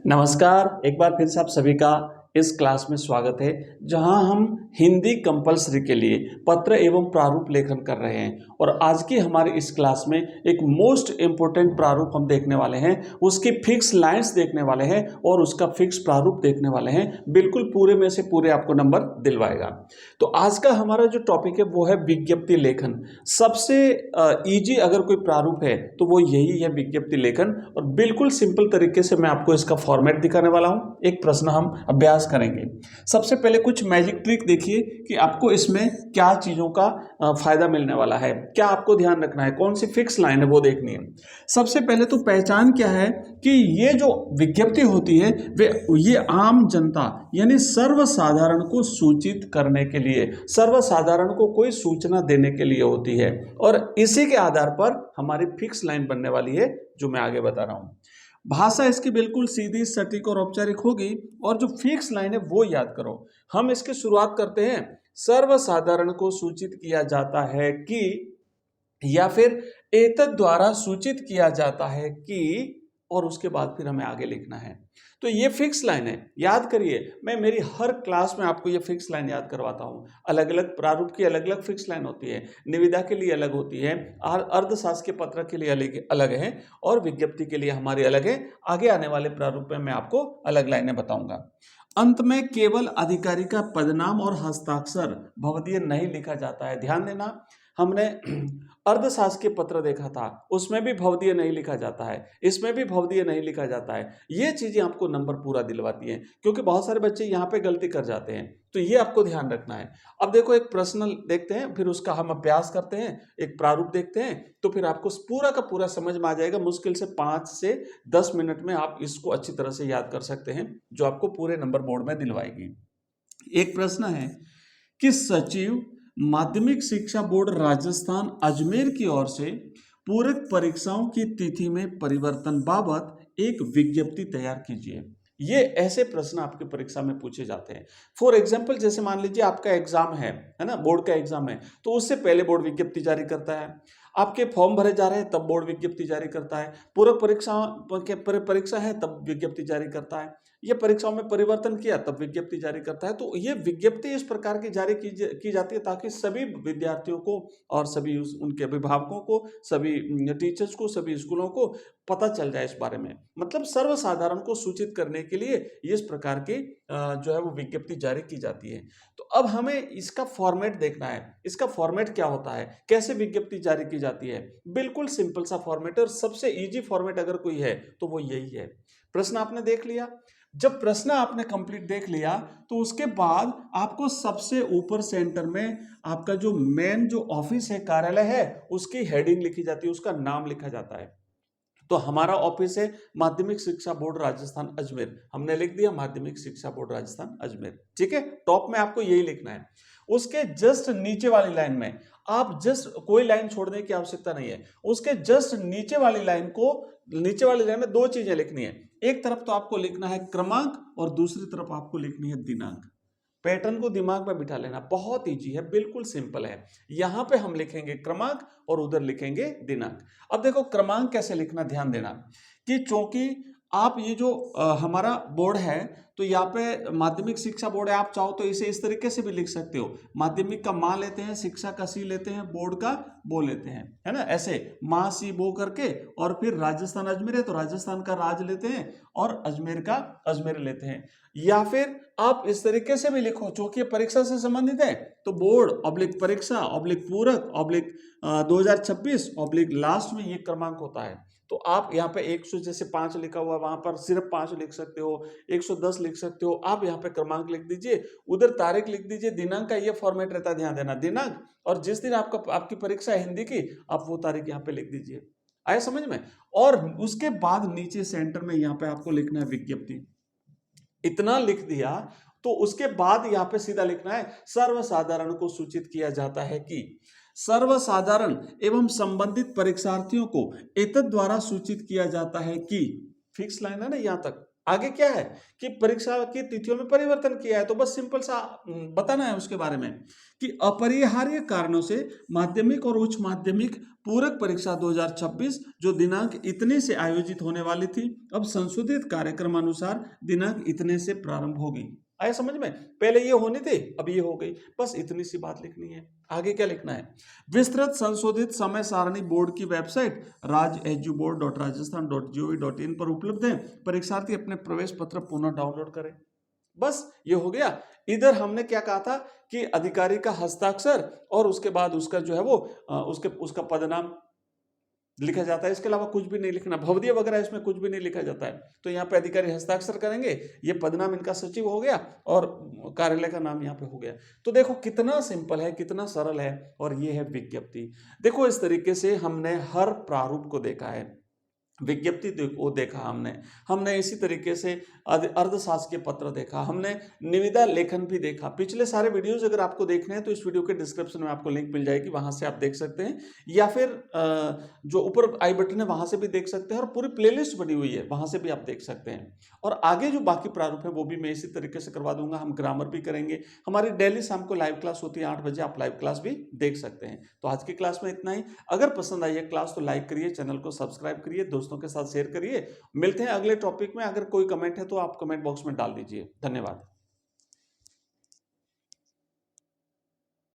नमस्कार, एक बार फिर से आप सभी का इस क्लास में स्वागत है, जहां हम हिंदी कंपलसरी के लिए पत्र एवं प्रारूप लेखन कर रहे हैं। और आज की हमारी इस क्लास में एक मोस्ट इम्पोर्टेंट प्रारूप हम देखने वाले हैं, उसकी फिक्स लाइंस देखने वाले हैं और उसका फिक्स प्रारूप देखने वाले हैं। बिल्कुल पूरे में से पूरे आपको नंबर दिलवाएगा। तो आज का हमारा जो टॉपिक है वो है विज्ञप्ति लेखन। सबसे इजी अगर कोई प्रारूप है तो वो यही है, विज्ञप्ति लेखन। और बिल्कुल सिंपल तरीके से मैं आपको इसका फॉर्मेट दिखाने वाला हूं। एक प्रश्न हम अभ्यास करेंगे। सबसे पहले कुछ मैजिक ट्रिक देखिए कि आपको इसमें क्या चीजों का फायदा मिलने वाला है, क्या आपको ध्यान रखना है, कौन सी फिक्स लाइन है वो देखनी है। सबसे पहले तो पहचान क्या है कि ये जो विज्ञप्ति होती है वे ये आम जनता यानी सर्वसाधारण को सूचित करने के लिए, सर्वसाधारण को कोई सूचना देने के लिए होती है। और इसी के आधार पर हमारी फिक्स लाइन बनने वाली है, जो मैं आगे बता रहा हूं। भाषा इसकी बिल्कुल सीधी, सटीक और औपचारिक होगी। और जो फिक्स लाइन है वो याद करो। हम इसकी शुरुआत करते हैं, सर्वसाधारण को सूचित किया जाता है कि, या फिर एतद् द्वारा सूचित किया जाता है कि, और उसके बाद फिर हमें आगे लिखना है। तो ये फिक्स लाइन है, याद करिए। मैं मेरी हर क्लास में आपको ये फिक्स लाइन याद करवाता हूँ। अलग अलग प्रारूप की अलग अलग फिक्स लाइन होती है, निविदा के लिए अलग होती है, अर्धशासकीय पत्र के लिए अलग अलग है, और विज्ञप्ति के लिए हमारी अलग है। आगे आने वाले प्रारूप में मैं आपको अलग लाइनें बताऊंगा। अंत में केवल अधिकारी का पदनाम और हस्ताक्षर भवदीय नहीं लिखा जाता है। ध्यान देना, हमने अर्धशासकीय पत्र देखा था, उसमें भी भवदीय नहीं लिखा जाता है, इसमें भी भवदीय नहीं लिखा जाता है। ये चीजें आपको नंबर पूरा दिलवाती हैं, क्योंकि बहुत सारे बच्चे यहाँ पे गलती कर जाते हैं। तो ये आपको ध्यान रखना है। अब देखो, एक प्रश्न देखते हैं, फिर उसका हम अभ्यास करते हैं, एक प्रारूप देखते हैं, तो फिर आपको पूरा का पूरा समझ में आ जाएगा। मुश्किल से 5 से 10 मिनट में आप इसको अच्छी तरह से याद कर सकते हैं, जो आपको पूरे नंबर बोर्ड में दिलवाएगी। एक प्रश्न है कि सचिव माध्यमिक शिक्षा बोर्ड राजस्थान अजमेर की ओर से पूरक परीक्षाओं की तिथि में परिवर्तन बाबत एक विज्ञप्ति तैयार कीजिए। ये ऐसे प्रश्न आपकी परीक्षा में पूछे जाते हैं। फॉर एग्जाम्पल, जैसे मान लीजिए आपका एग्जाम है ना, बोर्ड का एग्जाम है, तो उससे पहले बोर्ड विज्ञप्ति जारी करता है। आपके फॉर्म भरे जा रहे हैं तब बोर्ड विज्ञप्ति जारी करता है। पूरक परीक्षा है तब विज्ञप्ति जारी करता है। ये परीक्षाओं में परिवर्तन किया तब विज्ञप्ति जारी करता है। तो ये विज्ञप्ति इस प्रकार की जारी की जाती है ताकि सभी विद्यार्थियों को और सभी उनके अभिभावकों को, सभी टीचर्स को, सभी स्कूलों को पता चल जाए इस बारे में। मतलब सर्वसाधारण को सूचित करने के लिए इस प्रकार की जो है वो विज्ञप्ति जारी की जाती है। तो अब हमें इसका फॉर्मेट देखना है। इसका फॉर्मेट क्या होता है, कैसे विज्ञप्ति जारी की जाती है। बिल्कुल सिंपल सा फॉर्मेट, और सबसे इजी फॉर्मेट अगर कोई है तो वो यही है। प्रश्न आपने देख लिया। जब प्रश्न आपने कंप्लीट देख लिया तो उसके बाद आपको सबसे ऊपर सेंटर में आपका जो मेन जो ऑफिस है, कार्यालय है, उसकी हेडिंग लिखी जाती है, उसका नाम लिखा जाता है। तो हमारा ऑफिस है माध्यमिक शिक्षा बोर्ड राजस्थान अजमेर, हमने लिख दिया माध्यमिक शिक्षा बोर्ड राजस्थान अजमेर। ठीक है, टॉप में आपको यही लिखना है। उसके जस्ट नीचे वाली लाइन में आप जस्ट कोई लाइन छोड़ने की आवश्यकता नहीं है। उसके जस्ट नीचे वाली लाइन में दो चीजें लिखनी है। एक तरफ तो आपको लिखना है क्रमांक, और दूसरी तरफ आपको लिखनी है दिनांक। पैटर्न को दिमाग में बिठा लेना, बहुत इजी है, बिल्कुल सिंपल है। यहां पे हम लिखेंगे क्रमांक और उधर लिखेंगे दिनांक। अब देखो क्रमांक कैसे लिखना, ध्यान देना कि चूंकि आप ये जो हमारा बोर्ड है, तो यहाँ पे माध्यमिक शिक्षा बोर्ड है, आप चाहो तो इसे इस तरीके से भी लिख सकते हो। माध्यमिक का माँ लेते हैं, शिक्षा का सी लेते हैं, बोर्ड का बो लेते हैं, है ना, ऐसे माँ सी बो करके, और फिर राजस्थान अजमेर है तो राजस्थान का राज लेते हैं और अजमेर का अजमेर लेते हैं। या फिर आप इस तरीके से भी लिखो, चूंकि परीक्षा से संबंधित है तो बोर्ड ऑब्लिक परीक्षा ऑब्लिक पूरक ऑब्लिक 2026 ऑब्लिक लास्ट में ये क्रमांक होता है। तो आप यहाँ पे 100 जैसे 5 लिखा हुआ, वहां पर सिर्फ 5 लिख सकते हो, 110 लिख सकते हो। आप यहाँ पे क्रमांक लिख दीजिए, उधर तारीख लिख दीजिए, दिनांक का ये फॉर्मेट रहता है, ध्यान देना, दिनांक, और जिस दिन आपकी परीक्षा है हिंदी की, आप वो तारीख यहाँ पे लिख दीजिए। आया समझ में। और उसके बाद नीचे सेंटर में यहाँ पे आपको लिखना है विज्ञप्ति। इतना लिख दिया तो उसके बाद यहाँ पे सीधा लिखना है सर्वसाधारण को सूचित किया जाता है कि, सर्वसाधारण एवं संबंधित परीक्षार्थियों को एतद् द्वारा सूचित किया जाता है कि, फिक्स लाइन है ना यहाँ तक, आगे क्या है कि परीक्षा की तिथियों में परिवर्तन किया है, तो बस सिंपल सा बताना है उसके बारे में कि अपरिहार्य कारणों से माध्यमिक और उच्च माध्यमिक पूरक परीक्षा 2026 जो दिनांक इतने से आयोजित होने वाली थी, अब संशोधित कार्यक्रम अनुसार दिनांक इतने से प्रारंभ होगी। आया समझ में? पहले ये होनी थी, अब ये हो गई। बस इतनी सी बात लिखनी है। आगे क्या लिखना है? विस्तृत संशोधित समय सारणी बोर्ड की वेबसाइट rajsuboard.rajasthan.gov.in पर उपलब्ध है। परीक्षार्थी अपने प्रवेश पत्र पुनः डाउनलोड करें। बस ये हो गया। इधर हमने क्या कहा था कि अधिकारी का हस्ताक्षर और उसके बाद उसका जो है वो उसका पदनाम लिखा जाता है। इसके अलावा कुछ भी नहीं लिखना, भवदीय वगैरह इसमें कुछ भी नहीं लिखा जाता है। तो यहाँ पे अधिकारी हस्ताक्षर करेंगे, ये पदनाम इनका सचिव हो गया और कार्यालय का नाम यहाँ पे हो गया। तो देखो कितना सिंपल है, कितना सरल है। और ये है विज्ञप्ति। देखो इस तरीके से हमने हर प्रारूप को देखा है। विज्ञप्ति वो देखा हमने इसी तरीके से अर्धशासकीय पत्र देखा, हमने निविदा लेखन भी देखा। पिछले सारे वीडियोज अगर आपको देखने हैं तो इस वीडियो के डिस्क्रिप्शन में आपको लिंक मिल जाएगी, वहां से आप देख सकते हैं, या फिर जो ऊपर आई बटन है वहां से भी देख सकते हैं, और पूरी प्लेलिस्ट बनी हुई है वहां से भी आप देख सकते हैं। और आगे जो बाकी प्रारूप है वो भी मैं इसी तरीके से करवा दूंगा। हम ग्रामर भी करेंगे। हमारी डेली शाम को लाइव क्लास होती है 8 बजे, आप लाइव क्लास भी देख सकते हैं। तो आज की क्लास में इतना ही। अगर पसंद आई है क्लास तो लाइक करिए, चैनल को सब्सक्राइब करिए, दोस्तों के साथ शेयर करिए। मिलते हैं अगले टॉपिक में। अगर कोई कमेंट है तो आप कमेंट बॉक्स में डाल दीजिए। धन्यवाद।